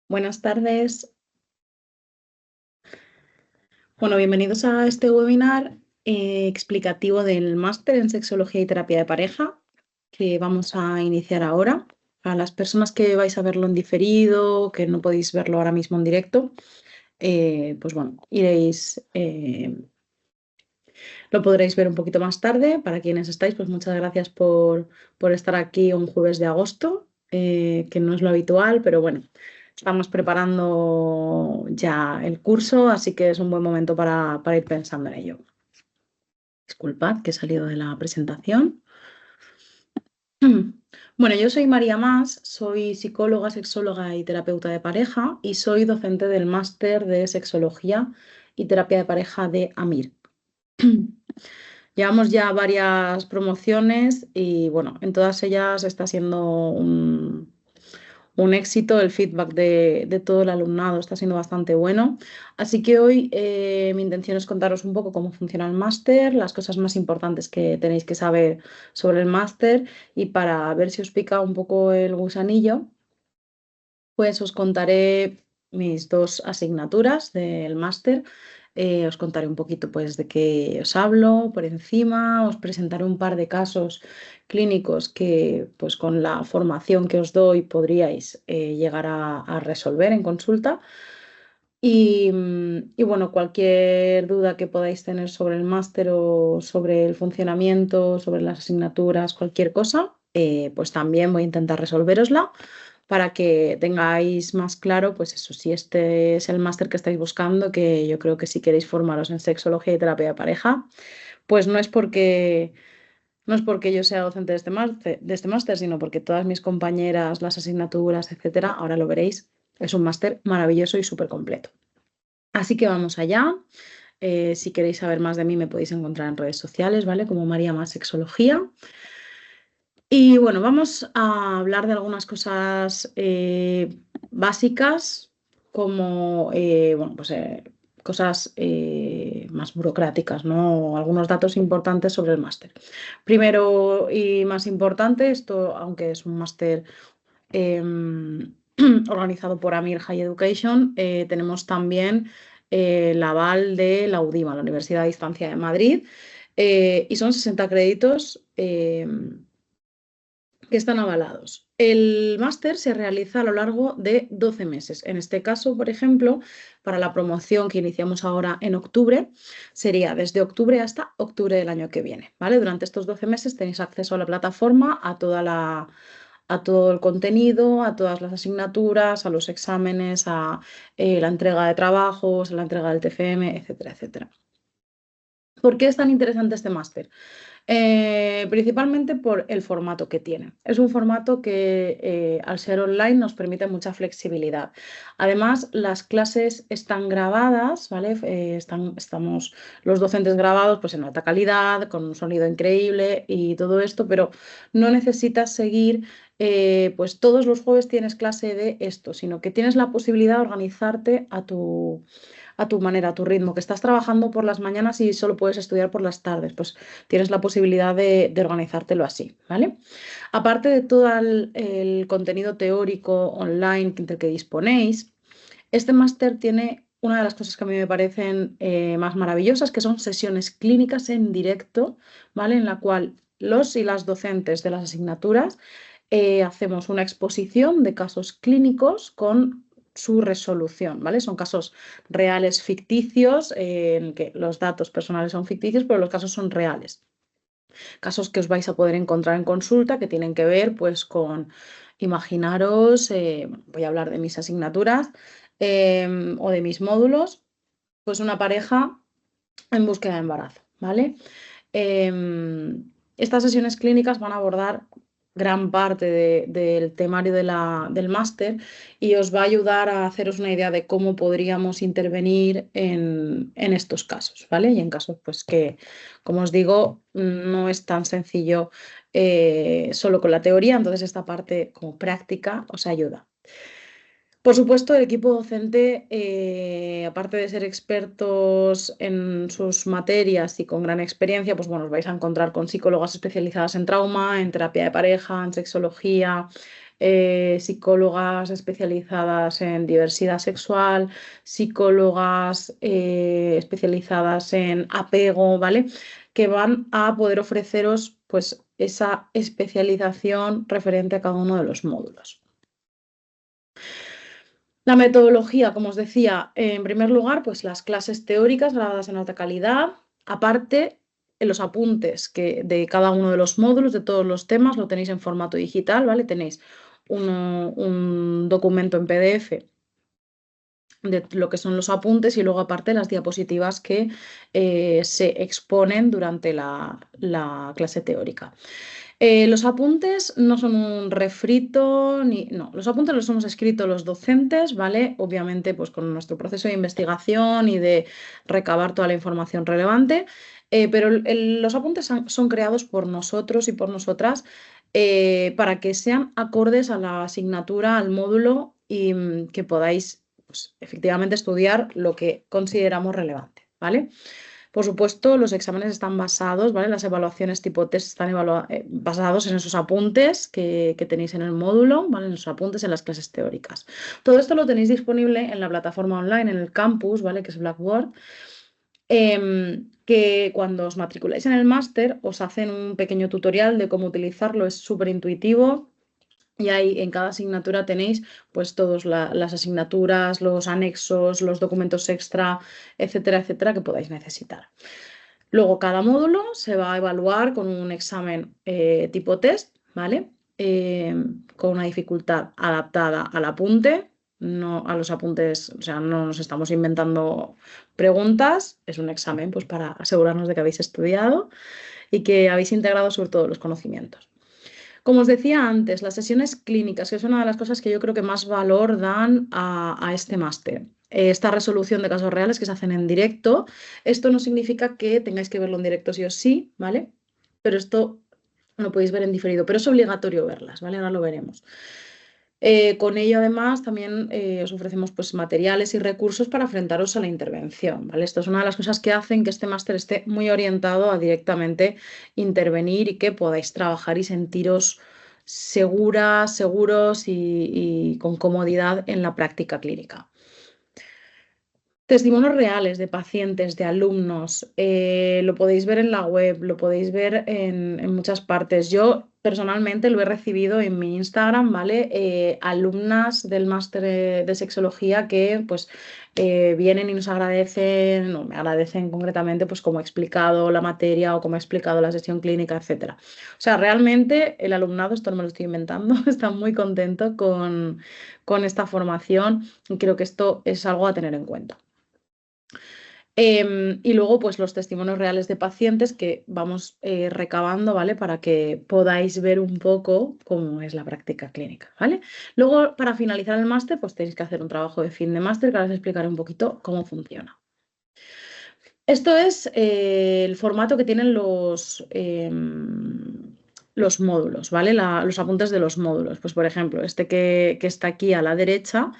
Buenas tardes. Bueno, bienvenidos a este webinar explicativo del máster en Sexología y Terapia de Pareja que vamos a iniciar ahora. Para las personas que vais a verlo en diferido, que no podéis verlo ahora mismo en directo, pues bueno, lo podréis ver un poquito más tarde. Para quienes estáis, pues muchas gracias por estar aquí un jueves de agosto, que no es lo habitual, pero bueno, estamos preparando ya el curso, así que es un buen momento para ir pensando en ello. Disculpad que he salido de la presentación. Bueno, yo soy María Mas, soy psicóloga, sexóloga y terapeuta de pareja y soy docente del máster de sexología y terapia de pareja de AMIR. Llevamos ya varias promociones y bueno, en todas ellas está siendo un éxito. El feedback de todo el alumnado está siendo bastante bueno. Así que hoy mi intención es contaros un poco cómo funciona el máster, las cosas más importantes que tenéis que saber sobre el máster y para ver si os pica un poco el gusanillo, pues os contaré mis dos asignaturas del máster. Os contaré un poquito pues de qué os hablo por encima, os presentaré un par de casos clínicos que pues con la formación que os doy podríais llegar a resolver en consulta. Y bueno, cualquier duda que podáis tener sobre el máster o sobre el funcionamiento, sobre las asignaturas, cualquier cosa, pues también voy a intentar resolverosla para que tengáis más claro, pues eso, si este es el máster que estáis buscando, que yo creo que si queréis formaros en sexología y terapia de pareja, pues no es porque yo sea docente de este máster, sino porque todas mis compañeras, las asignaturas, etcétera, ahora lo veréis, es un máster maravilloso y súper completo. Así que vamos allá. Si queréis saber más de mí, me podéis encontrar en redes sociales, ¿vale? Como María Más Sexología. Y bueno, vamos a hablar de algunas cosas básicas, como bueno, pues, cosas más burocráticas, ¿no? Algunos datos importantes sobre el máster. Primero y más importante, esto, aunque es un máster em, organizado por Amir High Education, tenemos también el aval de la UDIMA, la Universidad a Distancia de Madrid, y son 60 créditos que están avalados. El máster se realiza a lo largo de 12 meses. En este caso, por ejemplo, para la promoción que iniciamos ahora en octubre, sería desde octubre hasta octubre del año que viene, ¿vale? Durante estos 12 meses tenéis acceso a la plataforma, a todo el contenido, a todas las asignaturas, a los exámenes, a la entrega de trabajos, a la entrega del TFM, etcétera, etcétera. ¿Por qué es tan interesante este máster? Principalmente por el formato que tiene. Es un formato que al ser online nos permite mucha flexibilidad. Además, las clases están grabadas, ¿vale? Estamos los docentes grabados pues, en alta calidad, con un sonido increíble y todo esto, pero no necesitas seguir, pues todos los jueves tienes clase de esto, sino que tienes la posibilidad de organizarte a tu manera, a tu ritmo, que estás trabajando por las mañanas y solo puedes estudiar por las tardes, pues tienes la posibilidad de organizártelo así, ¿vale? Aparte de todo el contenido teórico online del que disponéis, este máster tiene una de las cosas que a mí me parecen más maravillosas, que son sesiones clínicas en directo, ¿vale? En la cual los y las docentes de las asignaturas hacemos una exposición de casos clínicos con su resolución, ¿vale? Son casos reales ficticios, en que los datos personales son ficticios, pero los casos son reales. Casos que os vais a poder encontrar en consulta que tienen que ver, pues, con, imaginaros, voy a hablar de mis asignaturas o de mis módulos, pues una pareja en búsqueda de embarazo, ¿vale? Estas sesiones clínicas van a abordar gran parte del temario del máster y os va a ayudar a haceros una idea de cómo podríamos intervenir en estos casos, ¿vale? Y en casos pues que, como os digo, no es tan sencillo solo con la teoría, entonces esta parte como práctica os ayuda. Por supuesto, el equipo docente, aparte de ser expertos en sus materias y con gran experiencia, pues bueno, os vais a encontrar con psicólogas especializadas en trauma, en terapia de pareja, en sexología, psicólogas especializadas en diversidad sexual, psicólogas especializadas en apego, ¿vale? Que van a poder ofreceros pues esa especialización referente a cada uno de los módulos. La metodología, como os decía, en primer lugar, pues las clases teóricas grabadas en alta calidad, aparte en los apuntes de cada uno de los módulos, de todos los temas, lo tenéis en formato digital, ¿vale? Tenéis un documento en PDF de lo que son los apuntes y luego aparte las diapositivas que se exponen durante la clase teórica. Los apuntes no son un refrito, no, los apuntes los hemos escrito los docentes, ¿vale? Obviamente, pues con nuestro proceso de investigación y de recabar toda la información relevante, pero los apuntes son creados por nosotros y por nosotras para que sean acordes a la asignatura, al módulo y que podáis, pues, efectivamente estudiar lo que consideramos relevante, ¿vale? Por supuesto, los exámenes están basados, ¿vale? Las evaluaciones tipo test están basados en esos apuntes que tenéis en el módulo, ¿vale? En esos apuntes en las clases teóricas. Todo esto lo tenéis disponible en la plataforma online, en el campus, ¿vale? Que es Blackboard. Que cuando os matriculáis en el máster os hacen un pequeño tutorial de cómo utilizarlo, es súper intuitivo. Y ahí en cada asignatura tenéis pues todas las asignaturas, los anexos, los documentos extra, etcétera, etcétera, que podáis necesitar. Luego cada módulo se va a evaluar con un examen tipo test, ¿vale? Con una dificultad adaptada al apunte, no a los apuntes, o sea, no nos estamos inventando preguntas, es un examen pues para asegurarnos de que habéis estudiado y que habéis integrado sobre todo los conocimientos. Como os decía antes, las sesiones clínicas, que es una de las cosas que yo creo que más valor dan a este máster. Esta resolución de casos reales que se hacen en directo, esto no significa que tengáis que verlo en directo sí o sí, ¿vale? Pero esto lo podéis ver en diferido, pero es obligatorio verlas, ¿vale? Ahora lo veremos. Con ello, además, también os ofrecemos pues, materiales y recursos para enfrentaros a la intervención, ¿vale? Esto es una de las cosas que hacen que este máster esté muy orientado a directamente intervenir y que podáis trabajar y sentiros seguras, seguros y con comodidad en la práctica clínica. Testimonios reales de pacientes, de alumnos, lo podéis ver en la web, lo podéis ver en muchas partes. Yo personalmente lo he recibido en mi Instagram, ¿vale? Alumnas del máster de sexología que pues vienen y nos agradecen, no, me agradecen concretamente pues cómo he explicado la materia o cómo he explicado la sesión clínica, etcétera. O sea, realmente el alumnado, esto no me lo estoy inventando, está muy contento con esta formación y creo que esto es algo a tener en cuenta. Y luego, pues los testimonios reales de pacientes que vamos recabando, ¿vale? Para que podáis ver un poco cómo es la práctica clínica, ¿vale? Luego, para finalizar el máster, pues tenéis que hacer un trabajo de fin de máster que ahora os explicaré un poquito cómo funciona. Esto es el formato que tienen los módulos, ¿vale? Los apuntes de los módulos. Pues, por ejemplo, este que está aquí a la derecha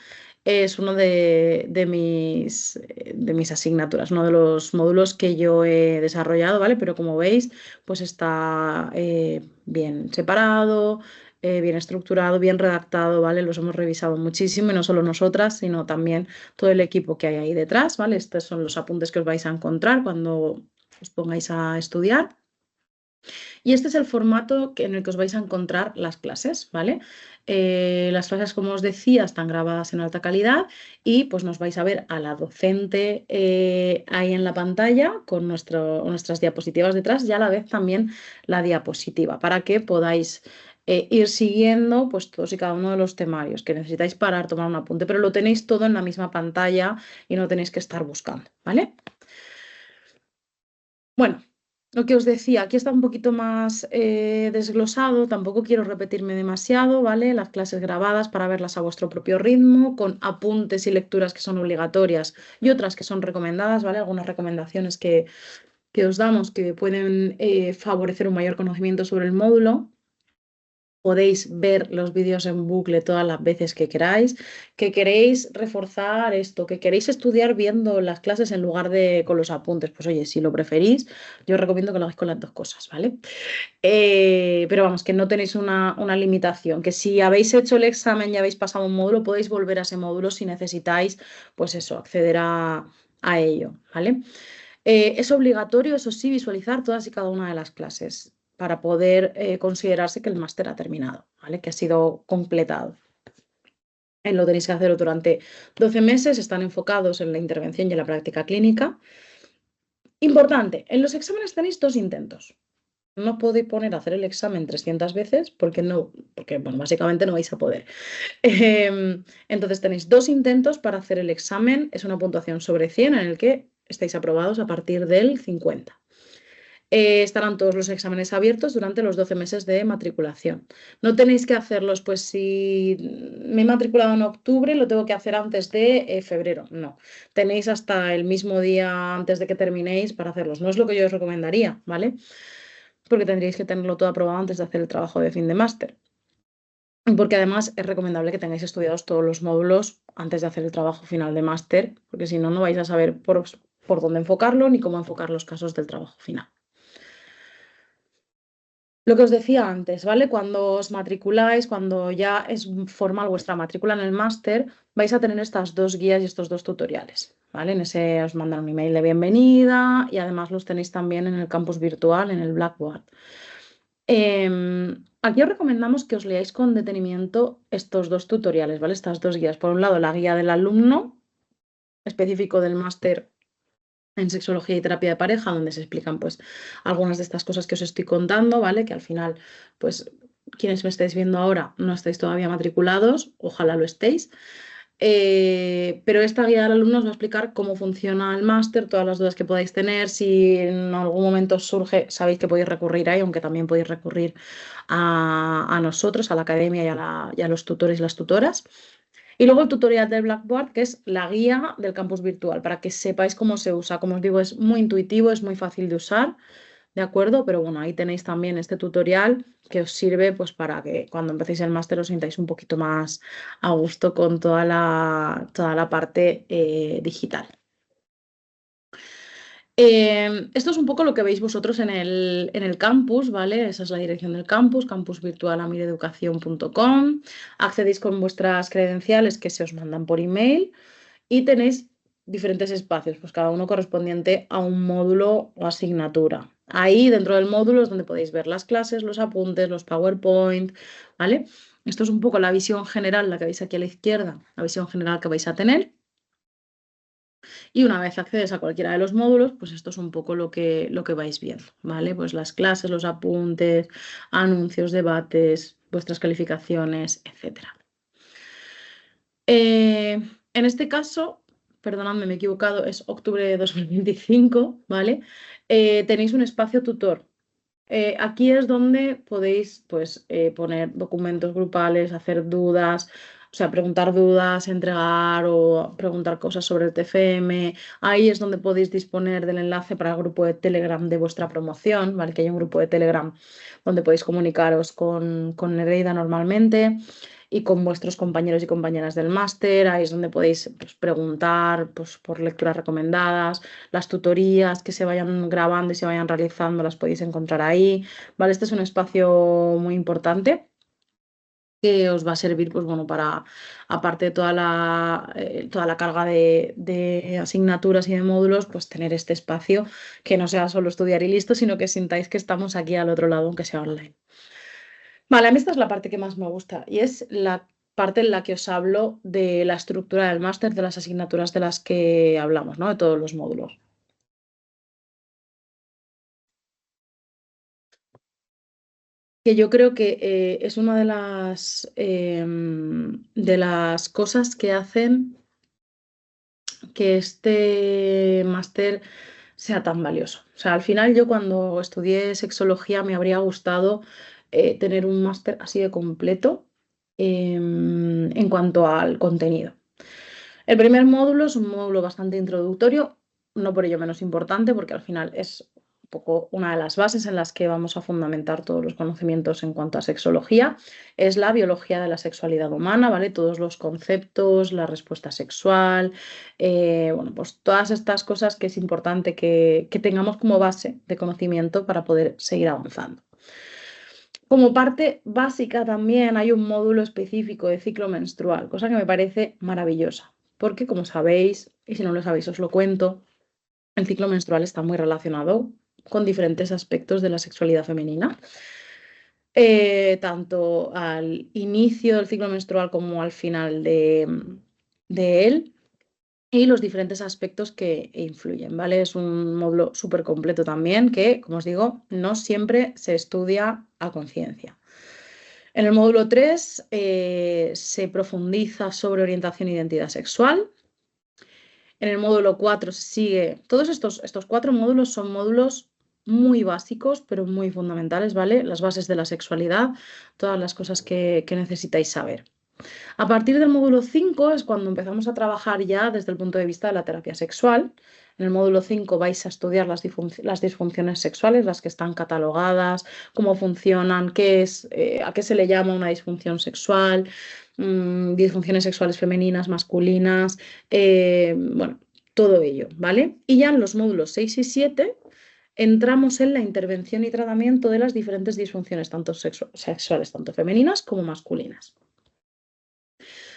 es uno de mis asignaturas, uno de los módulos que yo he desarrollado, ¿vale? Pero como veis, pues está bien separado, bien estructurado, bien redactado, ¿vale? Los hemos revisado muchísimo y no solo nosotras, sino también todo el equipo que hay ahí detrás, ¿vale? Estos son los apuntes que os vais a encontrar cuando os pongáis a estudiar. Y este es el formato en el que os vais a encontrar las clases, ¿vale? Las clases, como os decía, están grabadas en alta calidad y pues nos vais a ver a la docente ahí en la pantalla con nuestras diapositivas detrás y a la vez también la diapositiva para que podáis ir siguiendo pues todos y cada uno de los temarios que necesitáis parar, tomar un apunte, pero lo tenéis todo en la misma pantalla y no tenéis que estar buscando, ¿vale? Bueno, lo que os decía, aquí está un poquito más desglosado, tampoco quiero repetirme demasiado, ¿vale? Las clases grabadas para verlas a vuestro propio ritmo, con apuntes y lecturas que son obligatorias y otras que son recomendadas, ¿vale? Algunas recomendaciones que os damos que pueden favorecer un mayor conocimiento sobre el módulo. podéis ver los vídeos en bucle todas las veces que queráis, que queréis reforzar esto, que queréis estudiar viendo las clases en lugar de con los apuntes. Pues oye, si lo preferís, yo os recomiendo que lo hagáis con las dos cosas, ¿vale? Pero vamos, que no tenéis una limitación, que si habéis hecho el examen y habéis pasado un módulo, podéis volver a ese módulo si necesitáis, pues eso, acceder a ello, ¿vale? Es obligatorio, eso sí, visualizar todas y cada una de las clases para poder considerarse que el máster ha terminado, ¿vale? Que ha sido completado. Lo tenéis que hacer durante 12 meses, están enfocados en la intervención y en la práctica clínica. Importante, en los exámenes tenéis 2 intentos. No os podéis poner a hacer el examen 300 veces porque no, porque bueno, básicamente no vais a poder. Entonces tenéis 2 intentos para hacer el examen, es una puntuación sobre 100 en el que estáis aprobados a partir del 50. Estarán todos los exámenes abiertos durante los 12 meses de matriculación. No tenéis que hacerlos, pues si me he matriculado en octubre, lo tengo que hacer antes de febrero. No, tenéis hasta el mismo día antes de que terminéis para hacerlos. No es lo que yo os recomendaría, ¿vale? Porque tendríais que tenerlo todo aprobado antes de hacer el trabajo de fin de máster. Porque además es recomendable que tengáis estudiados todos los módulos antes de hacer el trabajo final de máster, porque si no, no vais a saber por dónde enfocarlo ni cómo enfocar los casos del trabajo final. Lo que os decía antes, ¿vale? Cuando os matriculáis, cuando ya es formal vuestra matrícula en el máster, vais a tener estas 2 guías y estos 2 tutoriales, ¿vale? En ese os mandan un email de bienvenida y además los tenéis también en el campus virtual, en el Blackboard. Aquí os recomendamos que os leáis con detenimiento estos 2 tutoriales, ¿vale? Estas 2 guías. Por un lado, la guía del alumno específico del máster en sexología y terapia de pareja, donde se explican pues algunas de estas cosas que os estoy contando, ¿vale? Que al final, pues quienes me estáis viendo ahora no estáis todavía matriculados, ojalá lo estéis. Pero esta guía del alumno os va a explicar cómo funciona el máster, todas las dudas que podáis tener. Si en algún momento os surge, sabéis que podéis recurrir ahí, aunque también podéis recurrir a nosotros, a la academia y a los tutores y las tutoras. Y luego el tutorial del Blackboard, que es la guía del campus virtual, para que sepáis cómo se usa. Como os digo, es muy intuitivo, es muy fácil de usar, ¿de acuerdo? Pero bueno, ahí tenéis también este tutorial que os sirve pues para que cuando empecéis el máster os sintáis un poquito más a gusto con toda la parte digital. Esto es un poco lo que veis vosotros en el campus, ¿vale? Esa es la dirección del campus, campusvirtualamireducación.com. Accedéis con vuestras credenciales que se os mandan por email y tenéis diferentes espacios, pues cada uno correspondiente a un módulo o asignatura. Ahí dentro del módulo es donde podéis ver las clases, los apuntes, los PowerPoint, ¿vale? Esto es un poco la visión general, la que veis aquí a la izquierda, la visión general que vais a tener. Y una vez accedes a cualquiera de los módulos, pues esto es un poco lo que vais viendo, ¿vale? Pues las clases, los apuntes, anuncios, debates, vuestras calificaciones, etc. En este caso, perdonadme, me he equivocado, es octubre de 2025, ¿vale? Tenéis un espacio tutor. Aquí es donde podéis pues, poner documentos grupales, hacer dudas, o sea, preguntar dudas, entregar o preguntar cosas sobre el TFM. Ahí es donde podéis disponer del enlace para el grupo de Telegram de vuestra promoción, ¿vale? Que hay un grupo de Telegram donde podéis comunicaros con Nereida normalmente y con vuestros compañeros y compañeras del máster. Ahí es donde podéis pues, preguntar pues, por lecturas recomendadas, las tutorías que se vayan grabando y se vayan realizando las podéis encontrar ahí, ¿vale? Este es un espacio muy importante que os va a servir, pues bueno, para, aparte de toda la carga de asignaturas y de módulos, pues tener este espacio que no sea solo estudiar y listo, sino que sintáis que estamos aquí al otro lado, aunque sea online. Vale, a mí esta es la parte que más me gusta y es la parte en la que os hablo de la estructura del máster, de las asignaturas de las que hablamos, ¿no? De todos los módulos. Que yo creo que es una de las cosas que hacen que este máster sea tan valioso. O sea, al final yo cuando estudié sexología me habría gustado tener un máster así de completo en cuanto al contenido. El primer módulo es un módulo bastante introductorio, no por ello menos importante, porque al final es un poco una de las bases en las que vamos a fundamentar todos los conocimientos en cuanto a sexología, es la biología de la sexualidad humana, ¿vale? Todos los conceptos, la respuesta sexual, bueno, pues todas estas cosas que es importante que tengamos como base de conocimiento para poder seguir avanzando. Como parte básica también hay un módulo específico de ciclo menstrual, cosa que me parece maravillosa, porque como sabéis, y si no lo sabéis os lo cuento, el ciclo menstrual está muy relacionado con diferentes aspectos de la sexualidad femenina, tanto al inicio del ciclo menstrual como al final de él y los diferentes aspectos que influyen, ¿vale? Es un módulo súper completo también que, como os digo, no siempre se estudia a conciencia. En el módulo 3 se profundiza sobre orientación e identidad sexual. En el módulo 4 se sigue. Todos estos 4 módulos son módulos muy básicos, pero muy fundamentales, ¿vale? Las bases de la sexualidad, todas las cosas que necesitáis saber. A partir del módulo 5 es cuando empezamos a trabajar ya desde el punto de vista de la terapia sexual. En el módulo 5 vais a estudiar las disfunciones sexuales, las que están catalogadas, cómo funcionan, a qué se le llama una disfunción sexual, disfunciones sexuales femeninas, masculinas, bueno, todo ello, ¿vale? Y ya en los módulos 6 y 7 entramos en la intervención y tratamiento de las diferentes disfunciones, tanto sexuales, tanto femeninas como masculinas.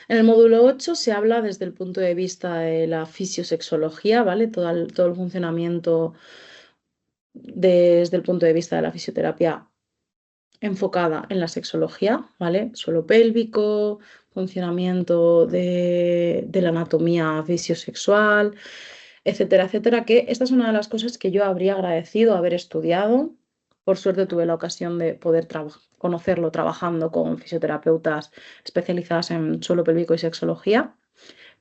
En el módulo 8 se habla desde el punto de vista de la fisiosexología, ¿vale? Todo el funcionamiento desde el punto de vista de la fisioterapia enfocada en la sexología, ¿vale? Suelo pélvico, funcionamiento de la anatomía fisiosexual, etcétera, etcétera, que esta es una de las cosas que yo habría agradecido haber estudiado. Por suerte tuve la ocasión de poder conocerlo trabajando con fisioterapeutas especializadas en suelo pélvico y sexología,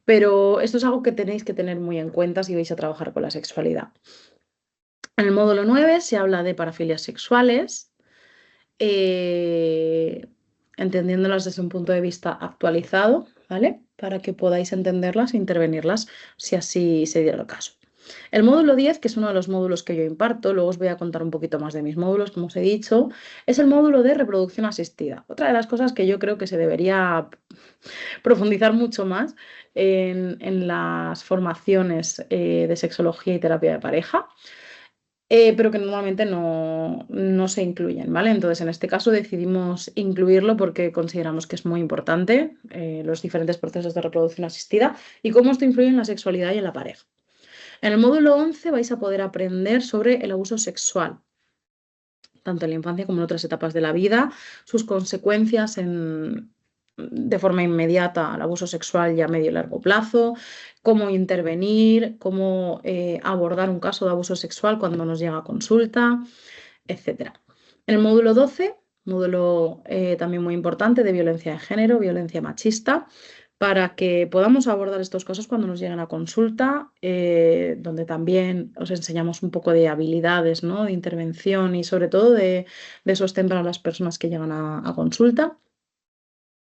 pero esto es algo que tenéis que tener muy en cuenta si vais a trabajar con la sexualidad. En el módulo 9 se habla de parafilias sexuales, entendiéndolas desde un punto de vista actualizado, ¿vale? Para que podáis entenderlas e intervenirlas si así se diera el caso. El módulo 10, que es uno de los módulos que yo imparto, luego os voy a contar un poquito más de mis módulos, como os he dicho, es el módulo de reproducción asistida. Otra de las cosas que yo creo que se debería profundizar mucho más en las formaciones de sexología y terapia de pareja. Pero que normalmente no se incluyen, ¿vale? Entonces, en este caso decidimos incluirlo porque consideramos que es muy importante los diferentes procesos de reproducción asistida y cómo esto influye en la sexualidad y en la pareja. En el módulo 11 vais a poder aprender sobre el abuso sexual, tanto en la infancia como en otras etapas de la vida, sus consecuencias de forma inmediata al abuso sexual y a medio y largo plazo, cómo intervenir, cómo abordar un caso de abuso sexual cuando nos llega a consulta, etc. En el módulo 12, módulo también muy importante de violencia de género, violencia machista, para que podamos abordar estos casos cuando nos lleguen a consulta, donde también os enseñamos un poco de habilidades, ¿no? De intervención y sobre todo de sostén para las personas que llegan a consulta.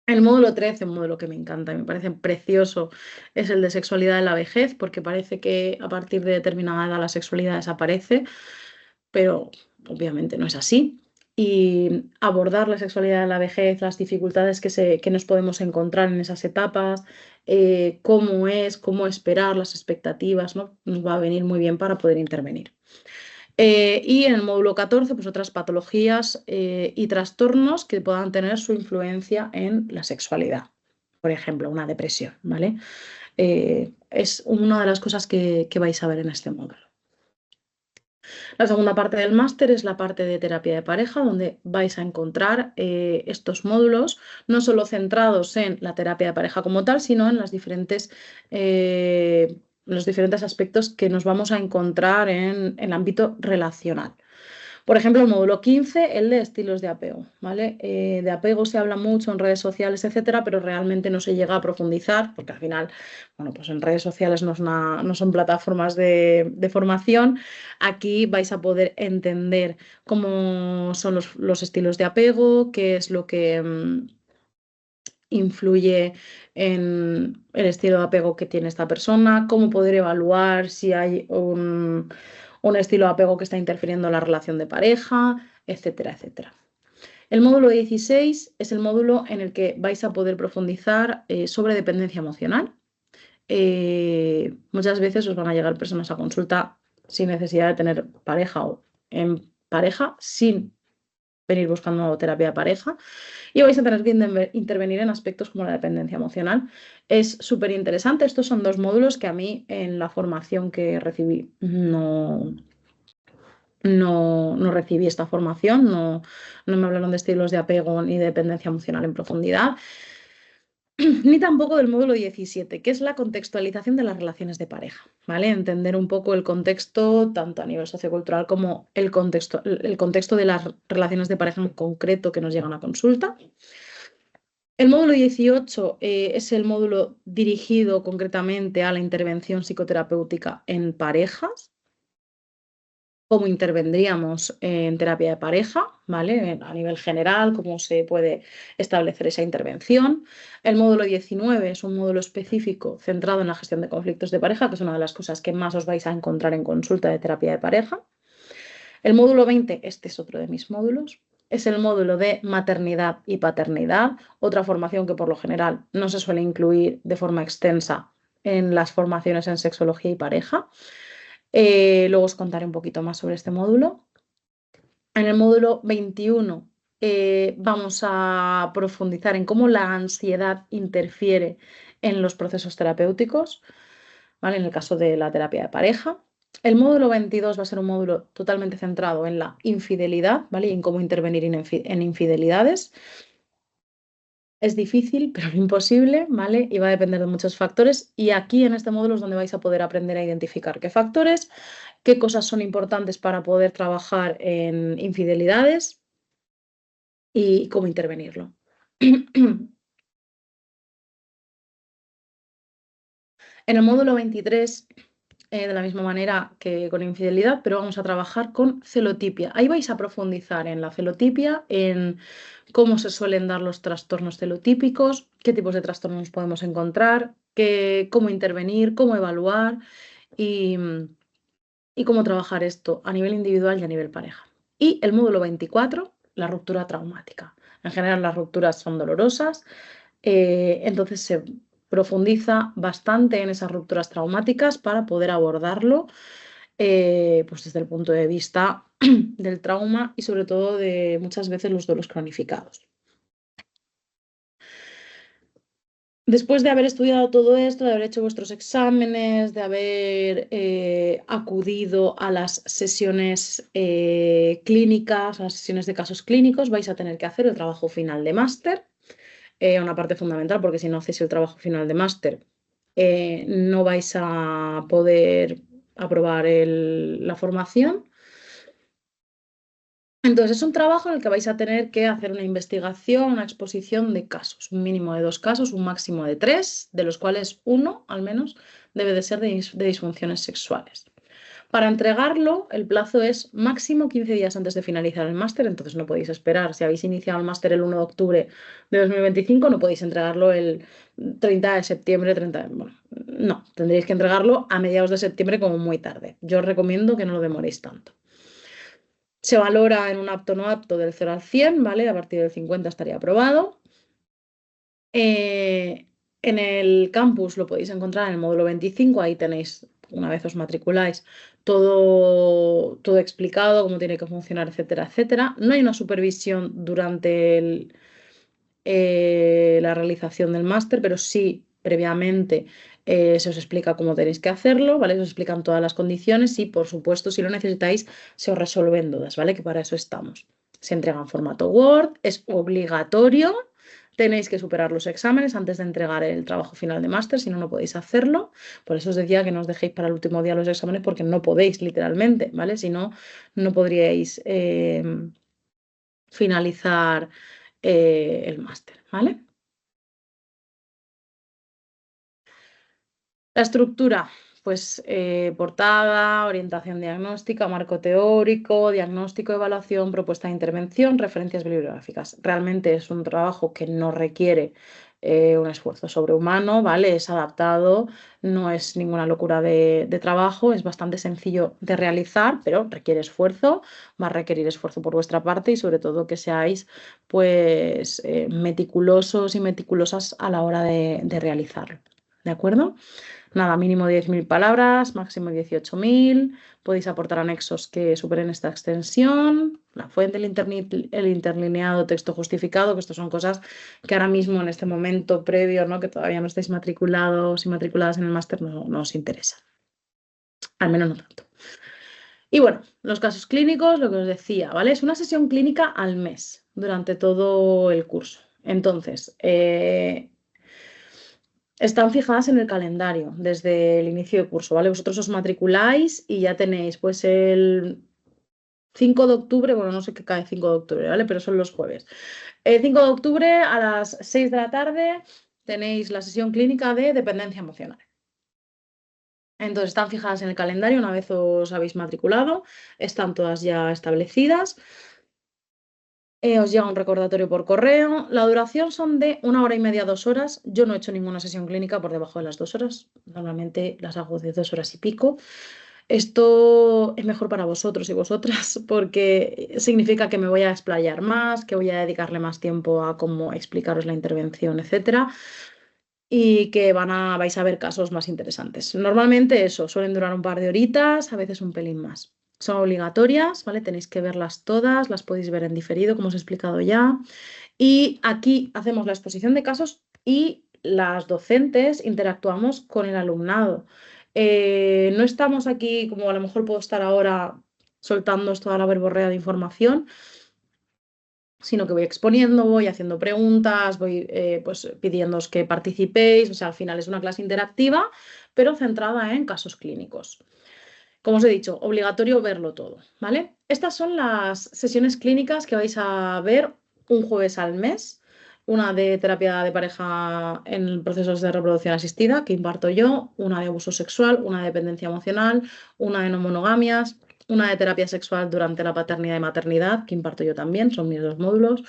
El módulo 13, un módulo que me encanta y me parece precioso, es el de sexualidad en la vejez, porque parece que a partir de determinada edad la sexualidad desaparece, pero obviamente no es así. Y abordar la sexualidad en la vejez, las dificultades que nos podemos encontrar en esas etapas, cómo esperar las expectativas, ¿no? Nos va a venir muy bien para poder intervenir. Y en el módulo 14, pues otras patologías y trastornos que puedan tener su influencia en la sexualidad. Por ejemplo, una depresión, ¿vale? Es una de las cosas que vais a ver en este módulo. La segunda parte del máster es la parte de terapia de pareja, donde vais a encontrar estos módulos, no solo centrados en la terapia de pareja como tal, sino en los diferentes aspectos que nos vamos a encontrar en el ámbito relacional. Por ejemplo, el módulo 15, el de estilos de apego, ¿vale? De apego se habla mucho en redes sociales, etcétera, pero realmente no se llega a profundizar, porque al final, bueno, pues en redes sociales no son plataformas de formación. Aquí vais a poder entender cómo son los estilos de apego, qué es lo que influye en el estilo de apego que tiene esta persona, cómo poder evaluar si hay un estilo de apego que está interfiriendo en la relación de pareja, etcétera, etcétera. El módulo 16 es el módulo en el que vais a poder profundizar sobre dependencia emocional. Muchas veces os van a llegar personas a consulta sin necesidad de tener pareja o en pareja, sin venir buscando terapia de pareja, y vais a tener que intervenir en aspectos como la dependencia emocional. Es súper interesante. Estos son dos módulos que a mí en la formación que recibí no recibí esta formación, no me hablaron de estilos de apego ni de dependencia emocional en profundidad, ni tampoco del módulo 17, que es la contextualización de las relaciones de pareja, ¿vale? Entender un poco el contexto, tanto a nivel sociocultural como el contexto de las relaciones de pareja en concreto que nos llegan a consulta. El módulo 18 es el módulo dirigido concretamente a la intervención psicoterapéutica en parejas. Cómo intervendríamos en terapia de pareja, ¿vale? A nivel general, cómo se puede establecer esa intervención. El módulo 19 es un módulo específico centrado en la gestión de conflictos de pareja, que es una de las cosas que más os vais a encontrar en consulta de terapia de pareja. El módulo 20, este es otro de mis módulos, es el módulo de maternidad y paternidad, otra formación que por lo general no se suele incluir de forma extensa en las formaciones en sexología y pareja. Luego os contaré un poquito más sobre este módulo. En el módulo 21 vamos a profundizar en cómo la ansiedad interfiere en los procesos terapéuticos, ¿vale? En el caso de la terapia de pareja. El módulo 22 va a ser un módulo totalmente centrado en la infidelidad, ¿vale? Y en cómo intervenir en infidelidades. Es difícil, pero no imposible, ¿vale? Y va a depender de muchos factores. Y aquí en este módulo es donde vais a poder aprender a identificar qué factores, qué cosas son importantes para poder trabajar en infidelidades y cómo intervenirlo. En el módulo 23, de la misma manera que con infidelidad, pero vamos a trabajar con celotipia. Ahí vais a profundizar en la celotipia, en cómo se suelen dar los trastornos celotípicos, qué tipos de trastornos podemos encontrar, cómo intervenir, cómo evaluar y cómo trabajar esto a nivel individual y a nivel pareja. Y el módulo 24, la ruptura traumática. En general las rupturas son dolorosas, entonces se profundiza bastante en esas rupturas traumáticas para poder abordarlo pues desde el punto de vista del trauma y sobre todo de muchas veces los duelos cronificados. Después de haber estudiado todo esto, de haber hecho vuestros exámenes, de haber acudido a las sesiones clínicas, a las sesiones de casos clínicos, vais a tener que hacer el trabajo final de máster, una parte fundamental, porque si no hacéis el trabajo final de máster, no vais a poder aprobar la formación. Entonces, es un trabajo en el que vais a tener que hacer una investigación, una exposición de casos, un mínimo de 2 casos, un máximo de 3, de los cuales uno, al menos, debe de ser de disfunciones sexuales. Para entregarlo, el plazo es máximo 15 días antes de finalizar el máster, entonces no podéis esperar. Si habéis iniciado el máster el 1 de octubre de 2025, no podéis entregarlo el 30 de septiembre, bueno, no, tendréis que entregarlo a mediados de septiembre como muy tarde. Yo os recomiendo que no lo demoréis tanto. Se valora en un apto no apto del 0 al 100, ¿vale? A partir del 50 estaría aprobado. En el campus lo podéis encontrar en el módulo 25, ahí tenéis, una vez os matriculáis, todo explicado, cómo tiene que funcionar, etcétera, etcétera. No hay una supervisión durante la realización del máster, pero sí previamente se os explica cómo tenéis que hacerlo, ¿vale? Se os explican todas las condiciones y, por supuesto, si lo necesitáis, se os resuelven dudas, ¿vale? Que para eso estamos. Se entrega en formato Word, es obligatorio, tenéis que superar los exámenes antes de entregar el trabajo final de máster, si no, no podéis hacerlo. Por eso os decía que no os dejéis para el último día los exámenes porque no podéis, literalmente, ¿vale? Si no, no podríais finalizar el máster, ¿vale? La estructura, pues portada, orientación diagnóstica, marco teórico, diagnóstico, evaluación, propuesta de intervención, referencias bibliográficas. Realmente es un trabajo que no requiere un esfuerzo sobrehumano, ¿vale? Es adaptado, no es ninguna locura de trabajo, es bastante sencillo de realizar, pero requiere esfuerzo, va a requerir esfuerzo por vuestra parte y sobre todo que seáis pues meticulosos y meticulosas a la hora de realizarlo, ¿de acuerdo? Nada, mínimo 10.000 palabras, máximo 18.000. Podéis aportar anexos que superen esta extensión. La fuente, el interlineado, texto justificado, que estas son cosas que ahora mismo, en este momento previo, ¿no? Que todavía no estáis matriculados y matriculadas en el máster, no os interesa. Al menos no tanto. Y bueno, los casos clínicos, lo que os decía, ¿vale? Es una sesión clínica al mes durante todo el curso. Entonces, están fijadas en el calendario desde el inicio de curso, ¿vale? Vosotros os matriculáis y ya tenéis pues el 5 de octubre, bueno, no sé qué cae 5 de octubre, ¿vale? Pero son los jueves. El 5 de octubre a las 6 de la tarde tenéis la sesión clínica de dependencia emocional. Entonces están fijadas en el calendario una vez os habéis matriculado, están todas ya establecidas. Os llega un recordatorio por correo. La duración son de 1 hora y media, 2 horas. Yo no he hecho ninguna sesión clínica por debajo de las 2 horas. Normalmente las hago de 2 horas y pico. Esto es mejor para vosotros y vosotras porque significa que me voy a explayar más, que voy a dedicarle más tiempo a cómo explicaros la intervención, etcétera, y que vais a ver casos más interesantes. Normalmente eso, suelen durar un par de horitas, a veces un pelín más. Son obligatorias, ¿vale? Tenéis que verlas todas, las podéis ver en diferido, como os he explicado ya. Y aquí hacemos la exposición de casos y las docentes interactuamos con el alumnado. No estamos aquí, como a lo mejor puedo estar ahora, soltando toda la verborrea de información, sino que voy exponiendo, voy haciendo preguntas, voy pues pidiéndoos que participéis. O sea, al final es una clase interactiva, pero centrada en casos clínicos. Como os he dicho, obligatorio verlo todo, ¿vale? Estas son las sesiones clínicas que vais a ver un jueves al mes. Una de terapia de pareja en procesos de reproducción asistida, que imparto yo, una de abuso sexual, una de dependencia emocional, una de no monogamias, una de terapia sexual durante la paternidad y maternidad, que imparto yo también, son mis 2 módulos.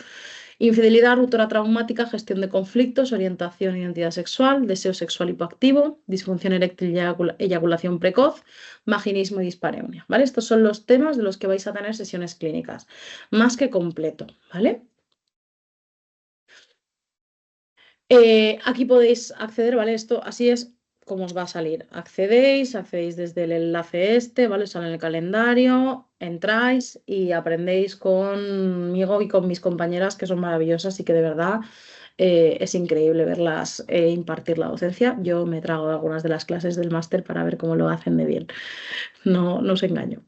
Infidelidad, ruptura traumática, gestión de conflictos, orientación e identidad sexual, deseo sexual hipoactivo, disfunción eréctil y eyaculación precoz, vaginismo y dispareunia, ¿vale? Estos son los temas de los que vais a tener sesiones clínicas, más que completo, ¿vale? Aquí podéis acceder, ¿vale? Esto así es como os va a salir. Accedéis desde el enlace este, ¿vale? Os sale en el calendario, entráis y aprendéis conmigo y con mis compañeras que son maravillosas y que de verdad es increíble verlas impartir la docencia. Yo me trago algunas de las clases del máster para ver cómo lo hacen de bien. No os engaño.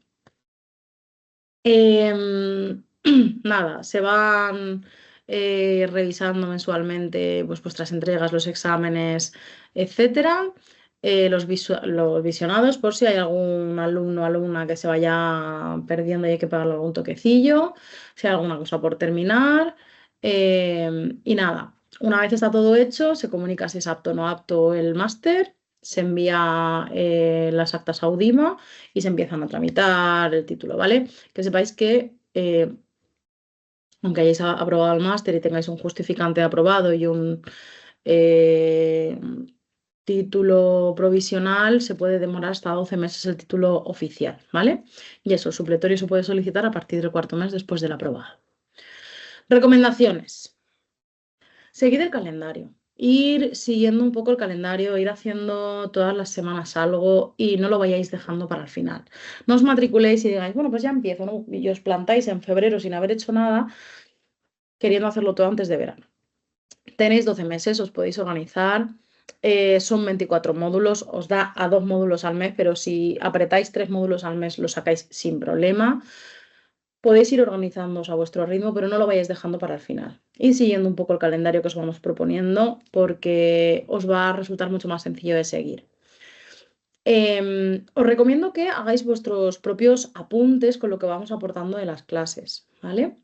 Nada, se van revisando mensualmente pues, vuestras entregas, los exámenes, etcétera. Los visionados, por si hay algún alumno o alumna que se vaya perdiendo y hay que pegarle algún toquecillo, si hay alguna cosa por terminar. Y nada, una vez está todo hecho, se comunica si es apto o no apto el máster, se envía las actas a Udima y se empiezan a tramitar el título, ¿vale? Que sepáis que aunque hayáis aprobado el máster y tengáis un justificante aprobado y un eh, título provisional, se puede demorar hasta 12 meses el título oficial, ¿vale? Y eso, el supletorio se puede solicitar a partir del cuarto mes después del aprobado. Recomendaciones. Seguid el calendario. Ir siguiendo un poco el calendario, ir haciendo todas las semanas algo y no lo vayáis dejando para el final. No os matriculéis y digáis, bueno, pues ya empiezo, ¿no? Y os plantáis en febrero sin haber hecho nada, queriendo hacerlo todo antes de verano. Tenéis 12 meses, os podéis organizar. Son 24 módulos, os da a 2 módulos al mes, pero si apretáis 3 módulos al mes, lo sacáis sin problema. Podéis ir organizándoos a vuestro ritmo, pero no lo vayáis dejando para el final. Y siguiendo un poco el calendario que os vamos proponiendo, porque os va a resultar mucho más sencillo de seguir. Os recomiendo que hagáis vuestros propios apuntes con lo que vamos aportando de las clases, ¿vale?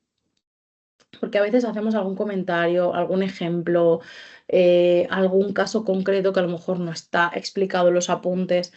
Porque a veces hacemos algún comentario, algún ejemplo, algún caso concreto que a lo mejor no está explicado en los apuntes.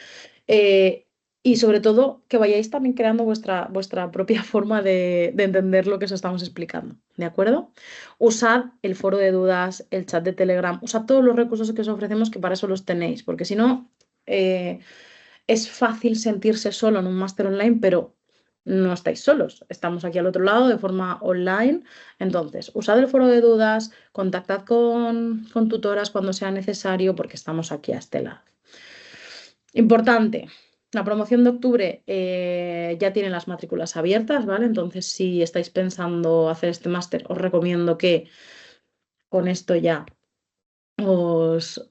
y sobre todo que vayáis también creando vuestra propia forma de entender lo que os estamos explicando, ¿de acuerdo? Usad el foro de dudas, el chat de Telegram, usad todos los recursos que os ofrecemos, que para eso los tenéis, porque si no, es fácil sentirse solo en un máster online, pero no estáis solos, estamos aquí al otro lado de forma online. Entonces, usad el foro de dudas, contactad con tutoras cuando sea necesario, porque estamos aquí a este lado. Importante, la promoción de octubre ya tiene las matrículas abiertas, ¿vale? Entonces, si estáis pensando hacer este máster, os recomiendo que con esto ya os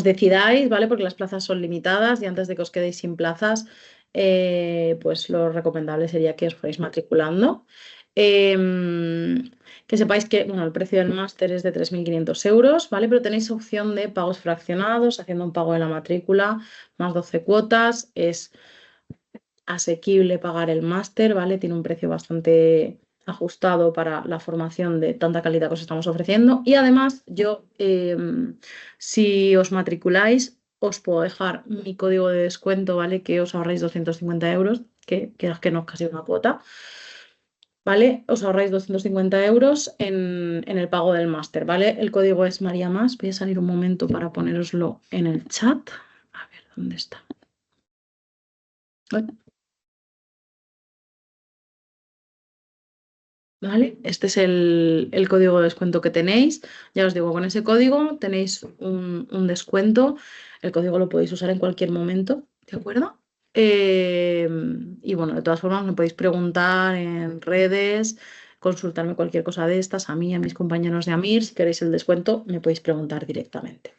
decidáis, ¿vale? Porque las plazas son limitadas y antes de que os quedéis sin plazas, pues lo recomendable sería que os fuerais matriculando. Que sepáis que, bueno, el precio del máster es de 3.500 euros, ¿vale? Pero tenéis opción de pagos fraccionados, haciendo un pago de la matrícula, más 12 cuotas. Es asequible pagar el máster, ¿vale? Tiene un precio bastante ajustado para la formación de tanta calidad que os estamos ofreciendo. Y además, yo, si os matriculáis, os puedo dejar mi código de descuento, ¿vale? Que os ahorráis 250 euros, que quieras que no es casi una cuota, ¿vale? Os ahorráis 250 euros en el pago del máster, ¿vale? El código es María Más. Voy a salir un momento para ponéroslo en el chat. A ver, ¿dónde está? ¿Vale? Este es el código de descuento que tenéis. Ya os digo, con ese código tenéis un descuento. El código lo podéis usar en cualquier momento, ¿de acuerdo? Eh, y bueno, de todas formas me podéis preguntar en redes, consultarme cualquier cosa de estas, a mí, a mis compañeros de AMIR, si queréis el descuento, me podéis preguntar directamente.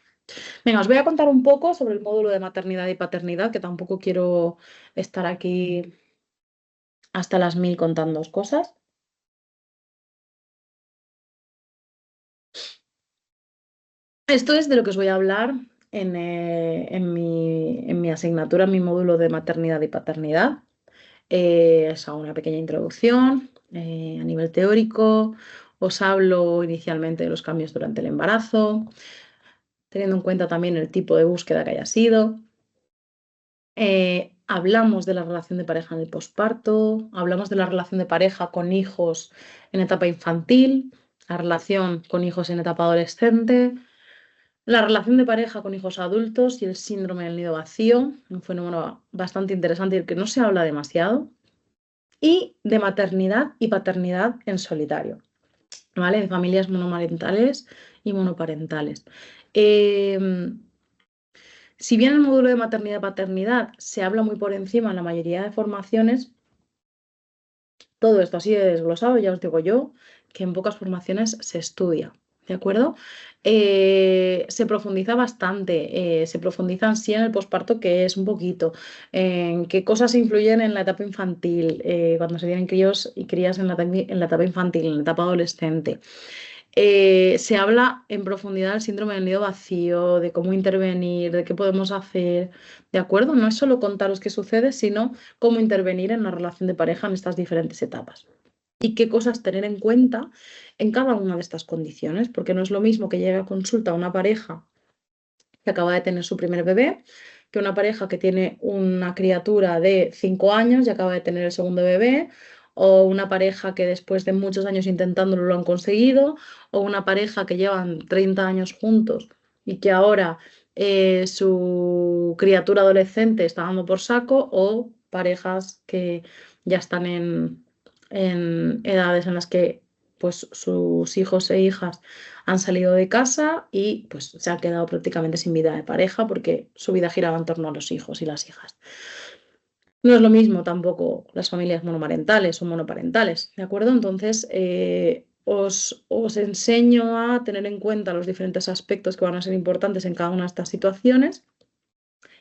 Venga, os voy a contar un poco sobre el módulo de maternidad y paternidad, que tampoco quiero estar aquí hasta las 1000 contando cosas. Esto es de lo que os voy a hablar en mi asignatura, en mi módulo de maternidad y paternidad. Os hago una pequeña introducción a nivel teórico. Os hablo inicialmente de los cambios durante el embarazo, teniendo en cuenta también el tipo de búsqueda que haya sido. Hablamos de la relación de pareja en el posparto, hablamos de la relación de pareja con hijos en etapa infantil, la relación con hijos en etapa adolescente. La relación de pareja con hijos adultos y el síndrome del nido vacío, un fenómeno bastante interesante del que no se habla demasiado, y de maternidad y paternidad en solitario, ¿vale? En familias monomarentales y monoparentales. Si bien el módulo de maternidad y paternidad se habla muy por encima en la mayoría de formaciones, todo esto así de desglosado, ya os digo yo, que en pocas formaciones se estudia, ¿de acuerdo? Se profundiza bastante, se profundiza en sí en el posparto, que es un poquito, en qué cosas influyen en la etapa infantil, cuando se tienen críos y crías en la etapa infantil, en la etapa adolescente. Se habla en profundidad del síndrome del nido vacío, de cómo intervenir, de qué podemos hacer, ¿de acuerdo? No es solo contaros qué sucede, sino cómo intervenir en la relación de pareja en estas diferentes etapas. Y qué cosas tener en cuenta en cada una de estas condiciones, porque no es lo mismo que llegue a consulta una pareja que acaba de tener su primer bebé, que una pareja que tiene una criatura de 5 años y acaba de tener el segundo bebé, o una pareja que después de muchos años intentándolo lo han conseguido, o una pareja que llevan 30 años juntos y que ahora su criatura adolescente está dando por saco, o parejas que ya están en edades en las que pues sus hijos e hijas han salido de casa y pues se han quedado prácticamente sin vida de pareja porque su vida giraba en torno a los hijos y las hijas. No es lo mismo tampoco las familias monomarentales o monoparentales, ¿de acuerdo? Entonces, os enseño a tener en cuenta los diferentes aspectos que van a ser importantes en cada una de estas situaciones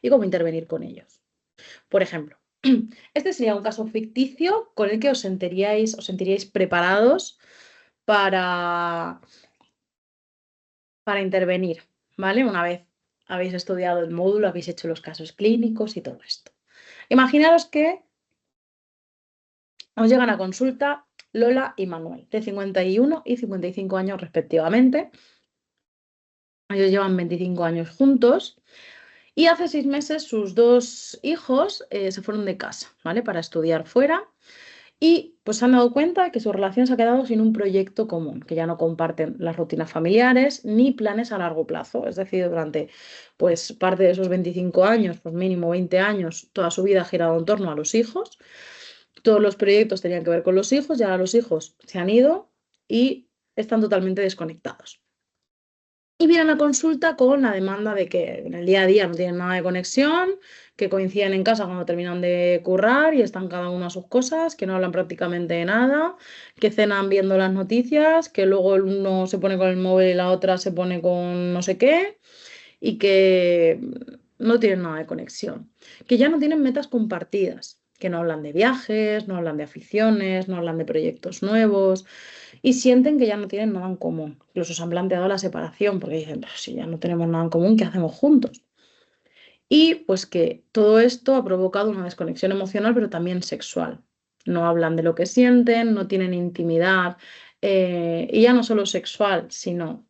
y cómo intervenir con ellos. Por ejemplo, este sería un caso ficticio con el que os sentiríais preparados para intervenir, ¿vale? Una vez habéis estudiado el módulo, habéis hecho los casos clínicos y todo esto. Imaginaros que os llegan a consulta Lola y Manuel, de 51 y 55 años respectivamente. Ellos llevan 25 años juntos Y hace 6 meses sus 2 hijos se fueron de casa, ¿vale? Para estudiar fuera. Y pues se han dado cuenta de que su relación se ha quedado sin un proyecto común, que ya no comparten las rutinas familiares ni planes a largo plazo. Es decir, durante pues parte de esos 25 años, pues mínimo 20 años, toda su vida ha girado en torno a los hijos. Todos los proyectos tenían que ver con los hijos y ahora los hijos se han ido y están totalmente desconectados. Y vienen a consulta con la demanda de que en el día a día no tienen nada de conexión, que coinciden en casa cuando terminan de currar y están cada uno a sus cosas, que no hablan prácticamente de nada, que cenan viendo las noticias, que luego el uno se pone con el móvil y la otra se pone con no sé qué y que no tienen nada de conexión, que ya no tienen metas compartidas, que no hablan de viajes, no hablan de aficiones, no hablan de proyectos nuevos y sienten que ya no tienen nada en común. Incluso se han planteado la separación porque dicen, "Pero si ya no tenemos nada en común, ¿qué hacemos juntos?". Y pues que todo esto ha provocado una desconexión emocional, pero también sexual. No hablan de lo que sienten, no tienen intimidad, y ya no solo sexual, sino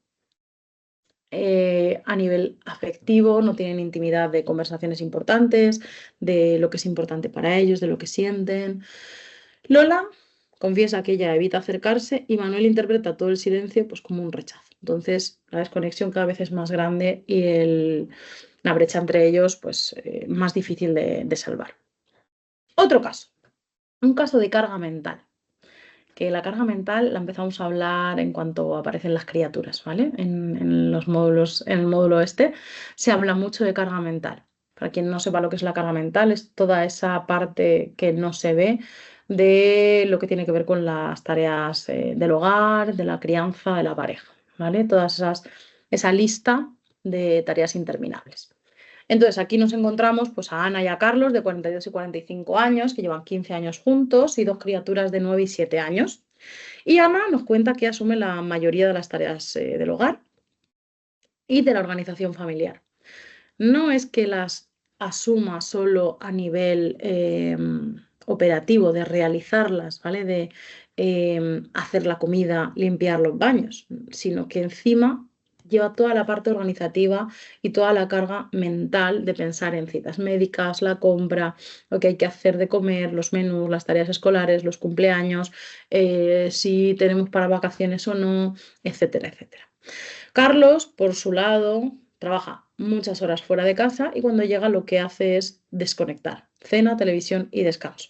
a nivel afectivo, no tienen intimidad de conversaciones importantes, de lo que es importante para ellos, de lo que sienten. Lola confiesa que ella evita acercarse y Manuel interpreta todo el silencio pues, como un rechazo. Entonces, la desconexión cada vez es más grande y la brecha entre ellos pues, más difícil de salvar. Otro caso, un caso de carga mental. Que la carga mental la empezamos a hablar en cuanto aparecen las criaturas, ¿vale? En los módulos, en el módulo este se habla mucho de carga mental. Para quien no sepa lo que es la carga mental, es toda esa parte que no se ve de lo que tiene que ver con las tareas del hogar, de la crianza, de la pareja, ¿vale? Esa lista de tareas interminables. Entonces, aquí nos encontramos pues, a Ana y a Carlos, de 42 y 45 años, que llevan 15 años juntos, y 2 criaturas de 9 y 7 años. Y Ana nos cuenta que asume la mayoría de las tareas del hogar y de la organización familiar. No es que las asuma solo a nivel operativo, de realizarlas, ¿vale? De hacer la comida, limpiar los baños, sino que encima lleva toda la parte organizativa y toda la carga mental de pensar en citas médicas, la compra, lo que hay que hacer de comer, los menús, las tareas escolares, los cumpleaños, si tenemos para vacaciones o no, etcétera, etcétera. Carlos, por su lado, trabaja muchas horas fuera de casa y cuando llega lo que hace es desconectar, cena, televisión y descanso.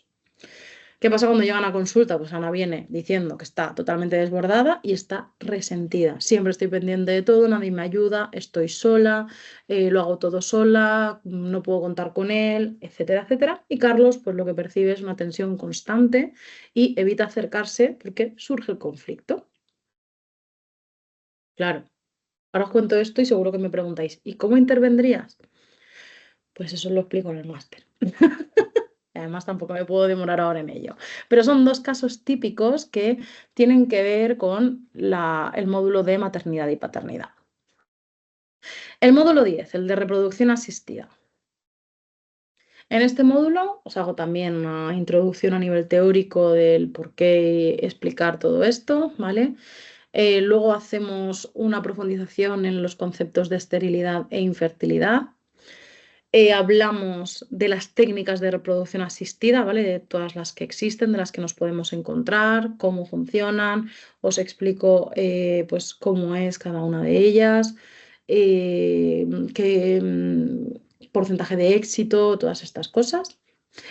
¿Qué pasa cuando llegan a consulta? Pues Ana viene diciendo que está totalmente desbordada y está resentida. Siempre estoy pendiente de todo, nadie me ayuda, estoy sola, lo hago todo sola, no puedo contar con él, etcétera, etcétera. Y Carlos, pues lo que percibe es una tensión constante y evita acercarse porque surge el conflicto. Claro, ahora os cuento esto y seguro que me preguntáis, ¿y cómo intervendrías? Pues eso lo explico en el máster. Además, tampoco me puedo demorar ahora en ello. Pero son 2 casos típicos que tienen que ver con el módulo de maternidad y paternidad. El módulo 10, el de reproducción asistida. En este módulo os hago también una introducción a nivel teórico del por qué explicar todo esto, ¿vale? Luego hacemos una profundización en los conceptos de esterilidad e infertilidad. Hablamos de las técnicas de reproducción asistida, ¿vale? De todas las que existen, de las que nos podemos encontrar, cómo funcionan. Os explico pues, cómo es cada una de ellas, qué porcentaje de éxito, todas estas cosas.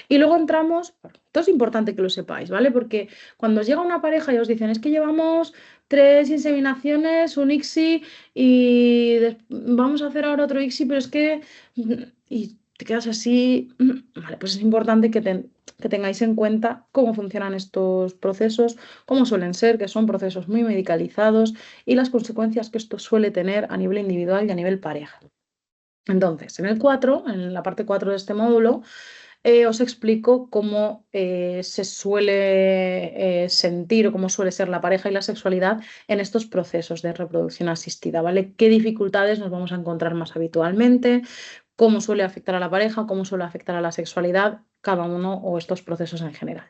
Y luego entramos, bueno, esto es importante que lo sepáis, ¿vale? Porque cuando os llega una pareja y os dicen, es que llevamos 3 inseminaciones, un ICSI y vamos a hacer ahora otro ICSI, pero es que... Y te quedas así, vale, pues es importante que tengáis en cuenta cómo funcionan estos procesos, cómo suelen ser, que son procesos muy medicalizados y las consecuencias que esto suele tener a nivel individual y a nivel pareja. Entonces, en el 4, en la parte 4 de este módulo, os explico cómo se suele sentir o cómo suele ser la pareja y la sexualidad en estos procesos de reproducción asistida, ¿vale? ¿Qué dificultades nos vamos a encontrar más habitualmente? ¿Cómo suele afectar a la pareja? ¿Cómo suele afectar a la sexualidad? Cada uno o estos procesos en general.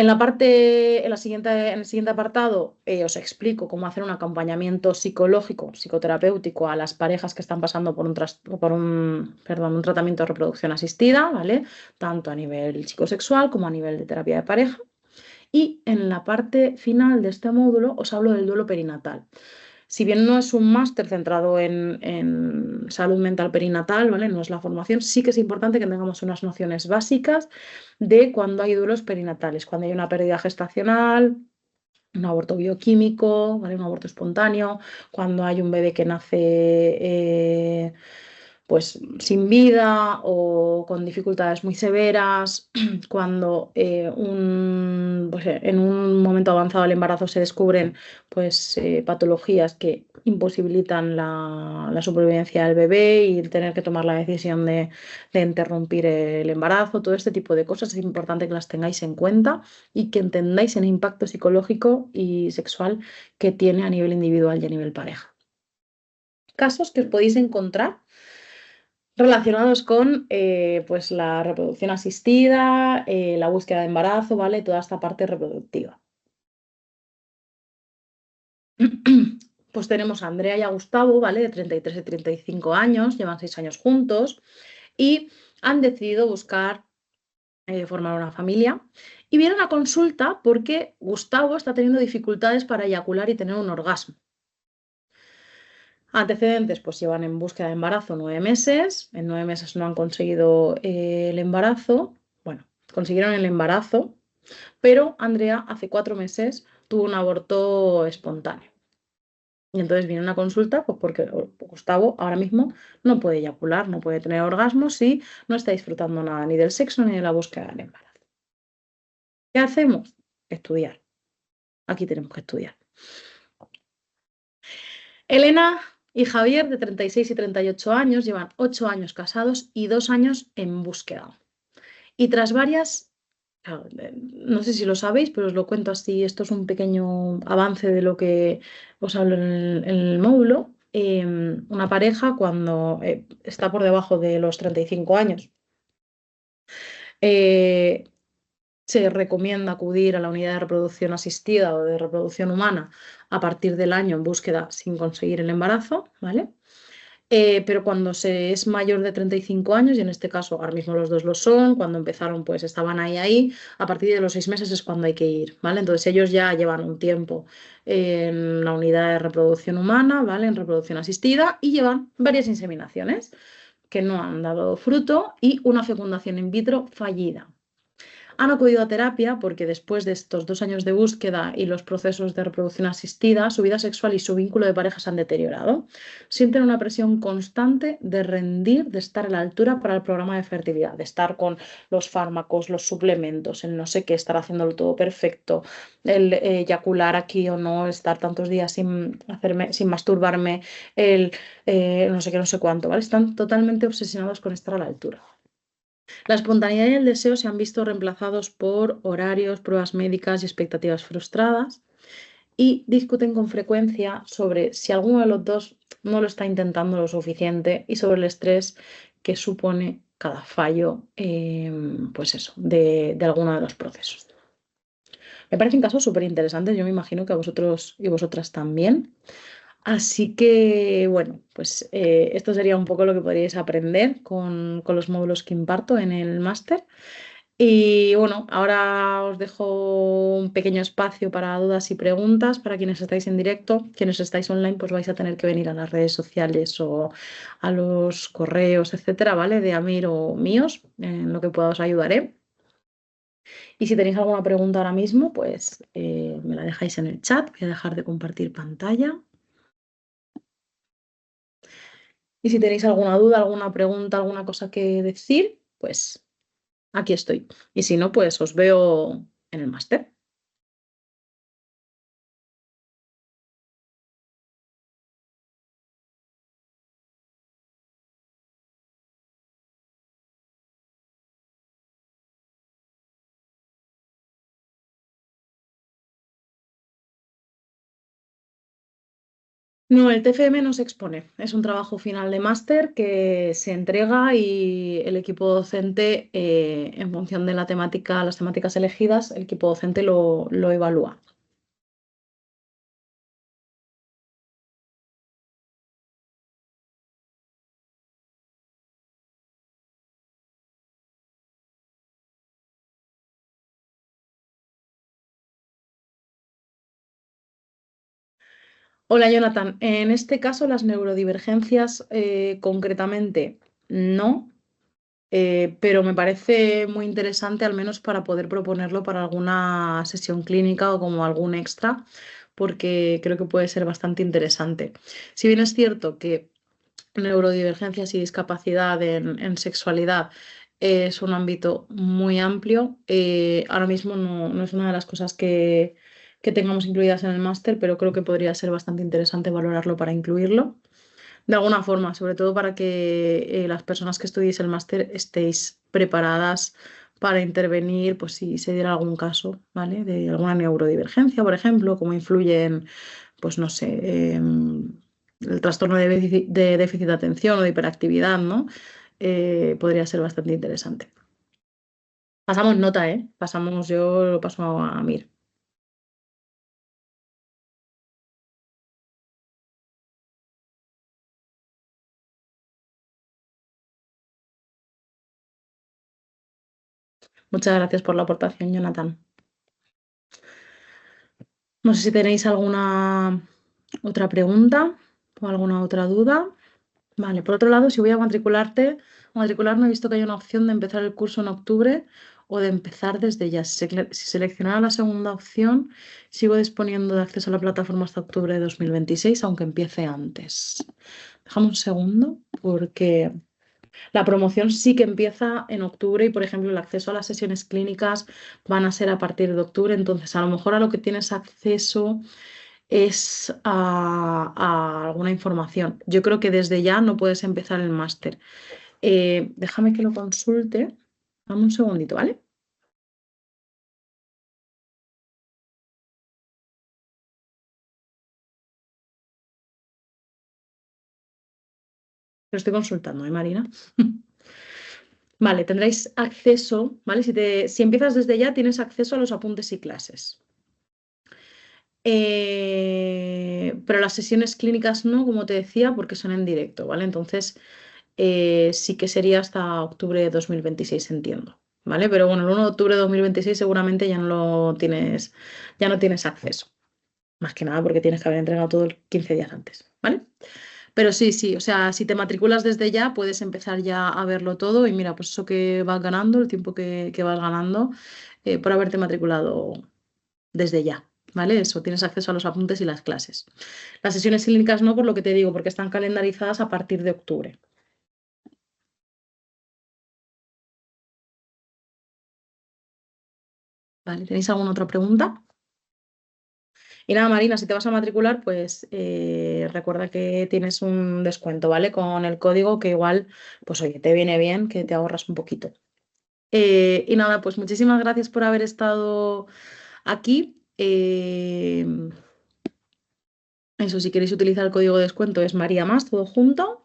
En el siguiente apartado os explico cómo hacer un acompañamiento psicológico, psicoterapéutico a las parejas que están pasando un tratamiento de reproducción asistida, ¿vale? Tanto a nivel psicosexual como a nivel de terapia de pareja. Y en la parte final de este módulo os hablo del duelo perinatal. Si bien no es un máster centrado en salud mental perinatal, ¿vale? No es la formación, sí que es importante que tengamos unas nociones básicas de cuando hay duelos perinatales, cuando hay una pérdida gestacional, un aborto bioquímico, ¿vale? Un aborto espontáneo, cuando hay un bebé que nace pues sin vida o con dificultades muy severas, cuando en un momento avanzado del embarazo se descubren patologías que imposibilitan la supervivencia del bebé y el tener que tomar la decisión de interrumpir el embarazo, todo este tipo de cosas es importante que las tengáis en cuenta y que entendáis el impacto psicológico y sexual que tiene a nivel individual y a nivel pareja. Casos que os podéis encontrar relacionados con la reproducción asistida, la búsqueda de embarazo, ¿vale? Toda esta parte reproductiva. Pues tenemos a Andrea y a Gustavo, ¿vale? De 33 y 35 años, llevan 6 años juntos y han decidido buscar formar una familia. Y vienen a consulta porque Gustavo está teniendo dificultades para eyacular y tener un orgasmo. Antecedentes, pues llevan en búsqueda de embarazo 9 meses, en 9 meses no han conseguido el embarazo, bueno, consiguieron el embarazo, pero Andrea hace 4 meses tuvo un aborto espontáneo. Y entonces viene una consulta, pues porque Gustavo ahora mismo no puede eyacular, no puede tener orgasmos y no está disfrutando nada ni del sexo ni de la búsqueda del embarazo. ¿Qué hacemos? Estudiar. Aquí tenemos que estudiar. Elena y Javier, de 36 y 38 años, llevan 8 años casados y 2 años en búsqueda. Y tras varias, claro, no sé si lo sabéis, pero os lo cuento así, esto es un pequeño avance de lo que os hablo en el módulo. Una pareja cuando está por debajo de los 35 años, eh, se recomienda acudir a la unidad de reproducción asistida o de reproducción humana a partir del año en búsqueda sin conseguir el embarazo, ¿vale? Pero cuando se es mayor de 35 años, y en este caso ahora mismo los dos lo son, cuando empezaron pues estaban ahí, a partir de los 6 meses es cuando hay que ir, ¿vale? Entonces ellos ya llevan un tiempo en la unidad de reproducción humana, ¿vale? En reproducción asistida y llevan varias inseminaciones que no han dado fruto y una fecundación in vitro fallida. Han acudido a terapia porque después de estos 2 años de búsqueda y los procesos de reproducción asistida, su vida sexual y su vínculo de pareja se han deteriorado. Sienten una presión constante de rendir, de estar a la altura para el programa de fertilidad, de estar con los fármacos, los suplementos, el no sé qué, estar haciéndolo todo perfecto, el eyacular aquí o no, estar tantos días sin masturbarme, el no sé qué, no sé cuánto, ¿vale? Están totalmente obsesionados con estar a la altura. La espontaneidad y el deseo se han visto reemplazados por horarios, pruebas médicas y expectativas frustradas y discuten con frecuencia sobre si alguno de los dos no lo está intentando lo suficiente y sobre el estrés que supone cada fallo, de alguno de los procesos. Me parecen casos súper interesantes, yo me imagino que a vosotros y vosotras también. Así que, bueno, pues esto sería un poco lo que podríais aprender con los módulos que imparto en el máster. Y bueno, ahora os dejo un pequeño espacio para dudas y preguntas para quienes estáis en directo. Quienes estáis online, pues vais a tener que venir a las redes sociales o a los correos, etcétera, ¿vale? De Amir o míos, en lo que pueda os ayudaré. Y si tenéis alguna pregunta ahora mismo, pues me la dejáis en el chat. Voy a dejar de compartir pantalla. Y si tenéis alguna duda, alguna pregunta, alguna cosa que decir, pues aquí estoy. Y si no, pues os veo en el máster. No, el TFM no se expone. Es un trabajo final de máster que se entrega y el equipo docente, en función de la temática, las temáticas elegidas, el equipo docente lo evalúa. Hola, Jonathan. En este caso, las neurodivergencias, concretamente, no. Pero me parece muy interesante, al menos para poder proponerlo para alguna sesión clínica o como algún extra, porque creo que puede ser bastante interesante. Si bien es cierto que neurodivergencias y discapacidad en sexualidad es un ámbito muy amplio, ahora mismo no es una de las cosas que tengamos incluidas en el máster, pero creo que podría ser bastante interesante valorarlo para incluirlo. De alguna forma, sobre todo para que las personas que estudiéis el máster estéis preparadas para intervenir, pues si se diera algún caso, ¿vale? De alguna neurodivergencia, por ejemplo, cómo influye en, pues no sé, el trastorno de déficit de atención o de hiperactividad, ¿no? Podría ser bastante interesante. Pasamos nota, ¿eh? Pasamos, yo lo paso a Mir. Muchas gracias por la aportación, Jonathan. No sé si tenéis alguna otra pregunta o alguna otra duda. Vale, por otro lado, si voy a matricularme, he visto que hay una opción de empezar el curso en octubre o de empezar desde ya. Si seleccionara la segunda opción, sigo disponiendo de acceso a la plataforma hasta octubre de 2026, aunque empiece antes. Déjame un segundo, porque la promoción sí que empieza en octubre y, por ejemplo, el acceso a las sesiones clínicas van a ser a partir de octubre. Entonces, a lo mejor a lo que tienes acceso es a alguna información. Yo creo que desde ya no puedes empezar el máster. Déjame que lo consulte. Dame un segundito, ¿vale? Lo estoy consultando, ¿eh, Marina? Vale, tendréis acceso, ¿vale? Si empiezas desde ya, tienes acceso a los apuntes y clases. Pero las sesiones clínicas no, como te decía, porque son en directo, ¿vale? Entonces, sí que sería hasta octubre de 2026, entiendo, ¿vale? Pero bueno, el 1 de octubre de 2026 seguramente ya no tienes acceso. Más que nada porque tienes que haber entregado todo el 15 días antes, ¿vale? Pero sí, sí, o sea, si te matriculas desde ya, puedes empezar ya a verlo todo y mira, pues eso que vas ganando, el tiempo que vas ganando, por haberte matriculado desde ya, ¿vale? Eso, tienes acceso a los apuntes y las clases. Las sesiones clínicas no, por lo que te digo, porque están calendarizadas a partir de octubre. ¿Vale? ¿Tenéis alguna otra pregunta? Y nada, Marina, si te vas a matricular, pues recuerda que tienes un descuento, ¿vale? Con el código que igual, pues oye, te viene bien, que te ahorras un poquito. Y nada, pues muchísimas gracias por haber estado aquí. Eso, si queréis utilizar el código de descuento es María Más, todo junto.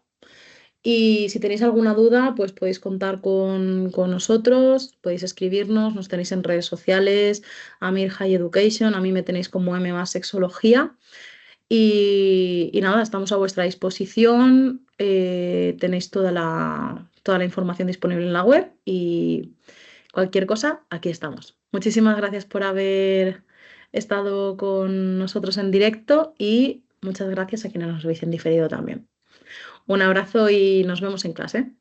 Y si tenéis alguna duda, pues podéis contar con nosotros, podéis escribirnos, nos tenéis en redes sociales, Amir High Education, a mí me tenéis como M más Sexología. Y nada, estamos a vuestra disposición, tenéis toda la información disponible en la web y cualquier cosa, aquí estamos. Muchísimas gracias por haber estado con nosotros en directo y muchas gracias a quienes nos habéis en diferido también. Un abrazo y nos vemos en clase.